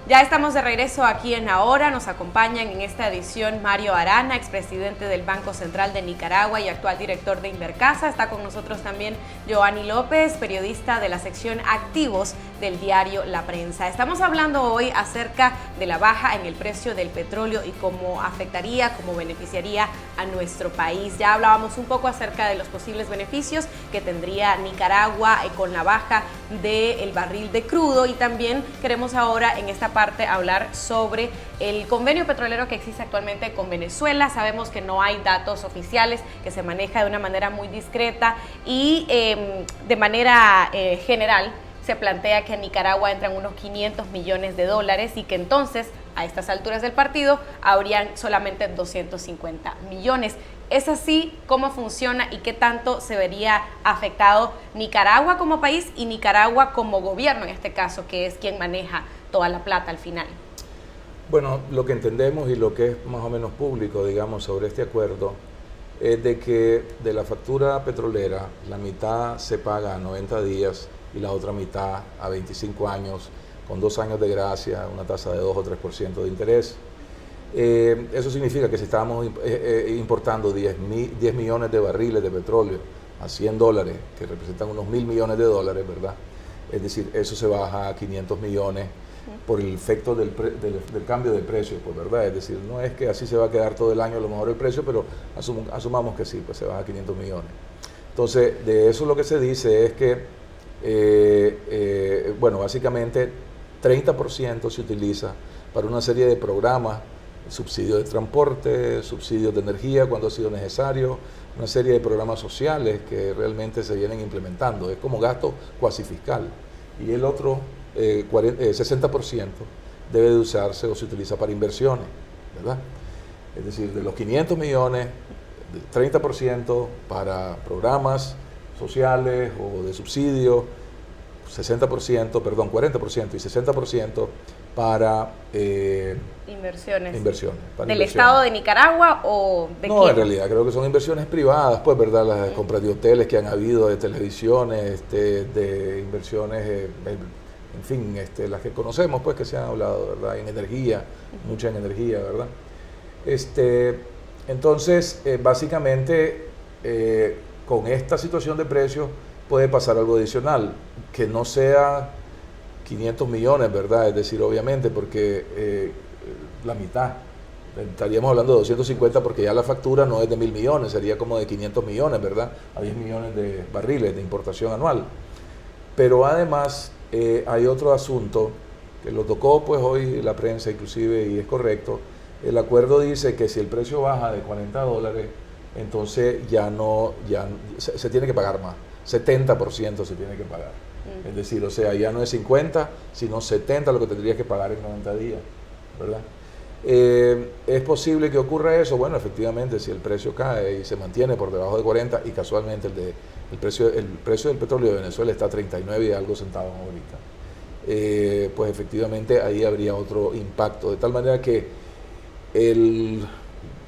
Ya estamos de regreso aquí en Ahora. Nos acompañan en esta edición Mario Arana, expresidente del Banco Central de Nicaragua y actual director de Invercasa. Está con nosotros también Joanny López, periodista de la sección Activos del diario La Prensa. Estamos hablando hoy acerca de la baja en el precio del petróleo y cómo afectaría, cómo beneficiaría a nuestro país. Ya hablábamos un poco acerca de los posibles beneficios que tendría Nicaragua con la baja del barril de crudo, y también queremos ahora en esta parte hablar sobre el convenio petrolero que existe actualmente con Venezuela. Sabemos que no hay datos oficiales, que se maneja de una manera muy discreta y de manera general se plantea que a Nicaragua entran unos 500 millones de dólares y que entonces a estas alturas del partido habrían solamente 250 millones. ¿Es así? ¿Cómo funciona y qué tanto se vería afectado Nicaragua como país y Nicaragua como gobierno en este caso, que es quien maneja toda la plata al final? Bueno, lo que entendemos y lo que es más o menos público, digamos, sobre este acuerdo es de que de la factura petrolera la mitad se paga a 90 días y la otra mitad a 25 años, con 2 años de gracia, una tasa de 2 o 3% de interés. Eso significa que si estábamos importando 10 millones de barriles de petróleo a 100 dólares, que representan unos 1.000 millones de dólares, ¿verdad? Es decir, eso se baja a 500 millones por el efecto del cambio de precio, pues, ¿verdad? Es decir, no es que así se va a quedar todo el año a lo mejor el precio, pero asumamos que sí, pues se baja a 500 millones. Entonces, de eso lo que se dice es que, bueno, básicamente 30% se utiliza para una serie de programas, subsidios de transporte, subsidios de energía cuando ha sido necesario, una serie de programas sociales que realmente se vienen implementando. Es como gasto cuasi fiscal. Y el otro 60% debe de usarse o se utiliza para inversiones, ¿verdad? Es decir, de los 500 millones, 30% para programas sociales o de subsidio, 40% y 60% para inversiones. Para ¿Del Estado de Nicaragua o de No, quién? en realidad creo que son inversiones privadas, pues, ¿verdad? Las compras de hoteles que han habido, de televisiones, de inversiones, en fin, las que conocemos, pues, que se han hablado, ¿verdad? En energía, mucha en energía, ¿verdad? Entonces, básicamente, con esta situación de precios puede pasar algo adicional, que no sea 500 millones, ¿verdad? Es decir, obviamente, porque la mitad, estaríamos hablando de 250 porque ya la factura no es de 1.000 millones, sería como de 500 millones, ¿verdad? A 10 millones de barriles de importación anual. Pero además hay otro asunto que lo tocó pues hoy la prensa inclusive y es correcto. El acuerdo dice que si el precio baja de 40 dólares, entonces se tiene que pagar más, 70% se tiene que pagar. Es decir, o sea, ya no es 50, sino 70 lo que tendrías que pagar en 90 días, ¿verdad? ¿Es posible que ocurra eso? Bueno, efectivamente, si el precio cae y se mantiene por debajo de 40, y casualmente el precio del petróleo de Venezuela está a 39 y algo centavos ahorita, pues efectivamente ahí habría otro impacto, de tal manera que el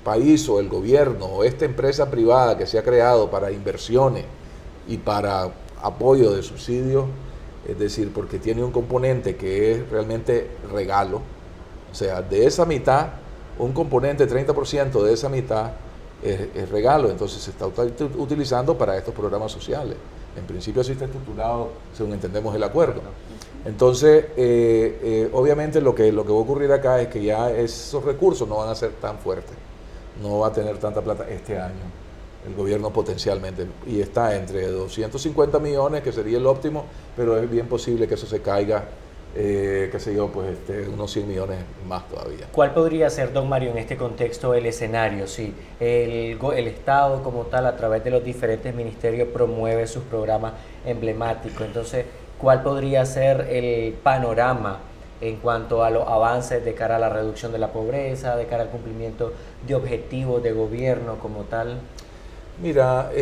país o el gobierno o esta empresa privada que se ha creado para inversiones y para apoyo de subsidios, es decir, porque tiene un componente que es realmente regalo, o sea, de esa mitad, un componente, 30% de esa mitad es regalo, entonces se está utilizando para estos programas sociales. En principio así está estructurado, según entendemos el acuerdo. Entonces, obviamente lo que va a ocurrir acá es que ya esos recursos no van a ser tan fuertes, no va a tener tanta plata este año el gobierno potencialmente, y está entre 250 millones, que sería el óptimo, pero es bien posible que eso se caiga, qué sé yo, pues unos 100 millones más todavía. ¿Cuál podría ser, don Mario, en este contexto el escenario? Si el Estado como tal, a través de los diferentes ministerios, promueve sus programas emblemáticos, entonces, ¿cuál podría ser el panorama en cuanto a los avances de cara a la reducción de la pobreza, de cara al cumplimiento de objetivos de gobierno como tal? Mira,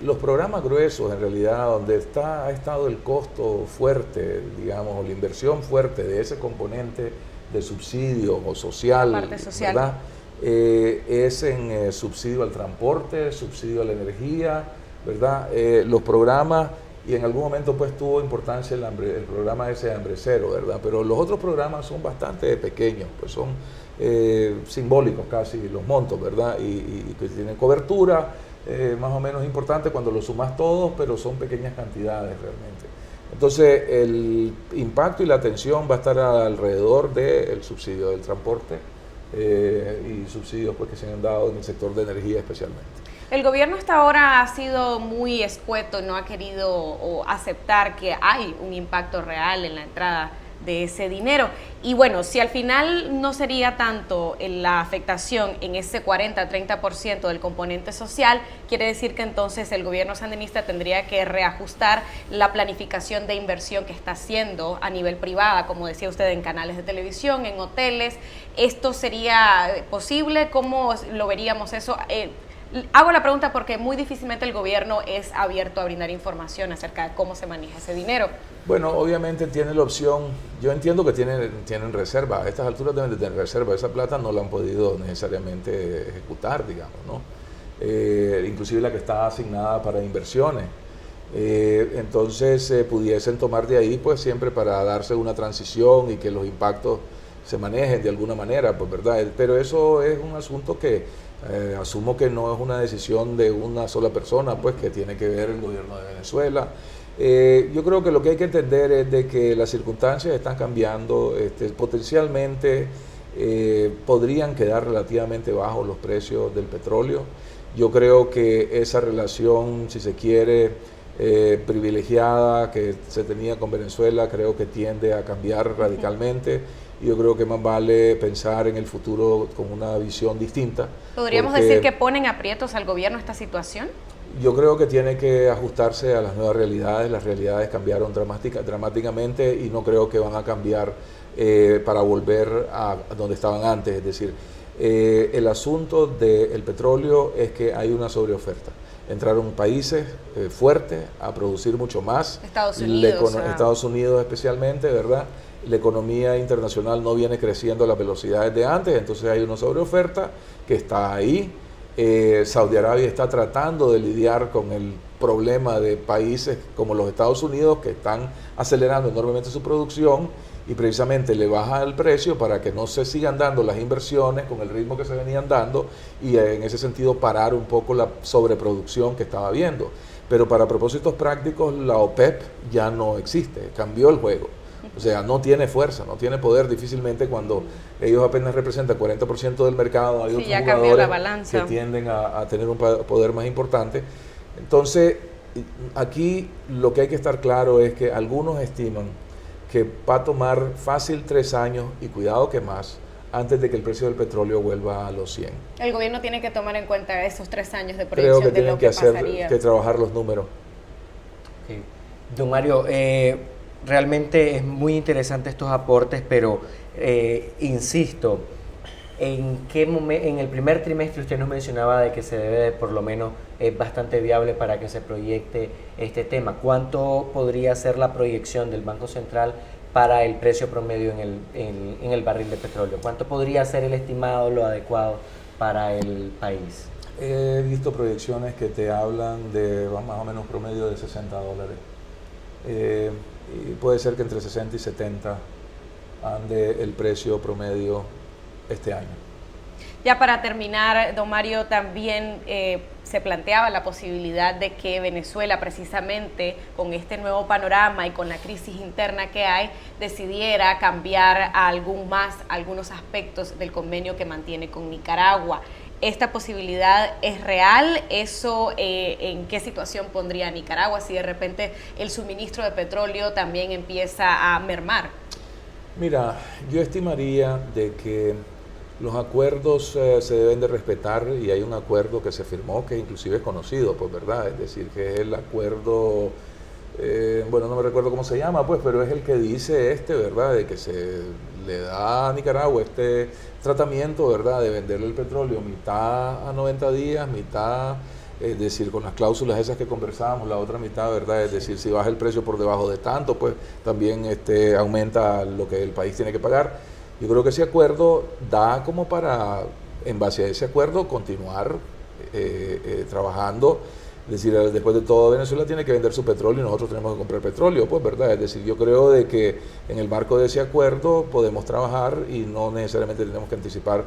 los programas gruesos, en realidad, donde ha estado el costo fuerte, digamos, o la inversión fuerte de ese componente de subsidio o social, Parte social, ¿verdad? Es en subsidio al transporte, subsidio a la energía, ¿verdad? Los programas y en algún momento pues tuvo importancia el programa ese de Hambre Cero, ¿verdad? Pero los otros programas son bastante pequeños, pues son simbólicos casi los montos, ¿verdad? Y que tienen cobertura más o menos importante cuando lo sumas todos, pero son pequeñas cantidades realmente. Entonces el impacto y la atención va a estar alrededor del subsidio del transporte y subsidios pues, que se han dado en el sector de energía especialmente. El gobierno hasta ahora ha sido muy escueto, no ha querido aceptar que hay un impacto real en la entrada de ese dinero. Y bueno, si al final no sería tanto la afectación en ese 40-30% del componente social, quiere decir que entonces el gobierno sandinista tendría que reajustar la planificación de inversión que está haciendo a nivel privada, como decía usted, en canales de televisión, en hoteles. ¿Esto sería posible? ¿Cómo lo veríamos eso? Hago la pregunta porque muy difícilmente el gobierno es abierto a brindar información acerca de cómo se maneja ese dinero. Bueno, obviamente tiene la opción, yo entiendo que tienen reserva, a estas alturas deben de tener reserva, esa plata no la han podido necesariamente ejecutar, digamos, ¿no? Inclusive la que está asignada para inversiones. Entonces pudiesen tomar de ahí pues siempre para darse una transición y que los impactos se manejen de alguna manera, pues verdad, pero eso es un asunto que asumo que no es una decisión de una sola persona, pues que tiene que ver el gobierno de Venezuela. Yo creo que lo que hay que entender es de que las circunstancias están cambiando, potencialmente podrían quedar relativamente bajos los precios del petróleo. Yo creo que esa relación, si se quiere, privilegiada que se tenía con Venezuela, creo que tiende a cambiar radicalmente. Yo creo que más vale pensar en el futuro con una visión distinta. ¿Podríamos decir que ponen aprietos al gobierno esta situación? Yo creo que tiene que ajustarse a las nuevas realidades. Las realidades cambiaron dramáticamente y no creo que van a cambiar para volver a donde estaban antes. Es decir, el asunto del petróleo es que hay una sobreoferta. Entraron países fuertes a producir mucho más. Estados Unidos especialmente, ¿verdad? La economía internacional no viene creciendo a las velocidades de antes, entonces hay una sobreoferta que está ahí. Saudi Arabia está tratando de lidiar con el problema de países como los Estados Unidos que están acelerando enormemente su producción y precisamente le baja el precio para que no se sigan dando las inversiones con el ritmo que se venían dando y en ese sentido parar un poco la sobreproducción que estaba habiendo. Pero para propósitos prácticos la OPEP ya no existe, cambió el juego. O sea, no tiene fuerza, no tiene poder difícilmente cuando ellos apenas representan 40% del mercado, hay otros jugadores que tienden a tener un poder más importante. Entonces, aquí lo que hay que estar claro es que algunos estiman que va a tomar fácil 3 años, y cuidado que más, antes de que el precio del petróleo vuelva a los 100. El gobierno tiene que tomar en cuenta esos 3 años de proyección. Creo que tienen que hacer, que trabajar los números. Okay. Don Mario, realmente es muy interesante estos aportes, pero insisto, en el primer trimestre usted nos mencionaba de que se debe, por lo menos, es bastante viable para que se proyecte este tema. ¿Cuánto podría ser la proyección del Banco Central para el precio promedio en el barril de petróleo? ¿Cuánto podría ser el estimado, lo adecuado para el país? He visto proyecciones que te hablan de más o menos promedio de $60. Y puede ser que entre 60 y 70 ande el precio promedio este año. Ya para terminar, don Mario, también se planteaba la posibilidad de que Venezuela, precisamente con este nuevo panorama y con la crisis interna que hay, decidiera cambiar algunos aspectos del convenio que mantiene con Nicaragua. ¿Esta posibilidad es real? ¿Eso en qué situación pondría a Nicaragua si de repente el suministro de petróleo también empieza a mermar? Mira, yo estimaría de que los acuerdos se deben de respetar y hay un acuerdo que se firmó que inclusive es conocido, pues verdad, es decir, que es el acuerdo, bueno, no me recuerdo cómo se llama, pues, pero es el que dice ¿verdad?, de que se le da a Nicaragua este tratamiento, ¿verdad?, de venderle el petróleo mitad a 90 días, mitad, es decir, con las cláusulas esas que conversábamos, la otra mitad, ¿verdad?, es decir, si baja el precio por debajo de tanto, pues también aumenta lo que el país tiene que pagar. Yo creo que ese acuerdo da como para, en base a ese acuerdo, continuar trabajando Es decir, después de todo Venezuela tiene que vender su petróleo y nosotros tenemos que comprar petróleo, pues, ¿verdad? Es decir, yo creo de que en el marco de ese acuerdo podemos trabajar y no necesariamente tenemos que anticipar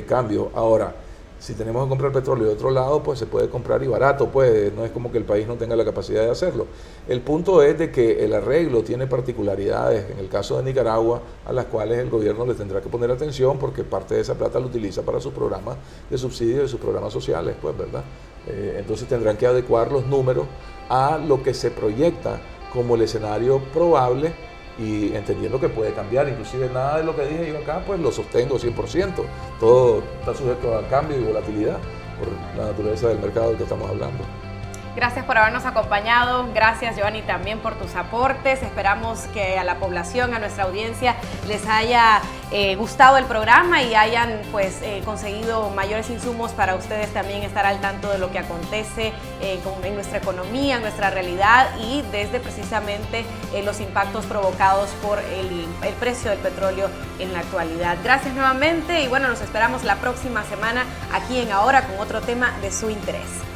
cambios. Ahora, si tenemos que comprar petróleo de otro lado, pues se puede comprar y barato, pues no es como que el país no tenga la capacidad de hacerlo. El punto es de que el arreglo tiene particularidades, en el caso de Nicaragua, a las cuales el gobierno le tendrá que poner atención porque parte de esa plata la utiliza para sus programas de subsidio y sus programas sociales, pues, ¿verdad? Entonces tendrán que adecuar los números a lo que se proyecta como el escenario probable y entendiendo que puede cambiar, inclusive nada de lo que dije yo acá, pues lo sostengo 100%, todo está sujeto a cambio y volatilidad por la naturaleza del mercado del que estamos hablando. Gracias por habernos acompañado, gracias Giovanni también por tus aportes, esperamos que a la población, a nuestra audiencia les haya gustado el programa y hayan pues conseguido mayores insumos para ustedes también estar al tanto de lo que acontece en nuestra economía, en nuestra realidad y desde precisamente los impactos provocados por el precio del petróleo en la actualidad. Gracias nuevamente y bueno, nos esperamos la próxima semana aquí en Ahora con otro tema de su interés.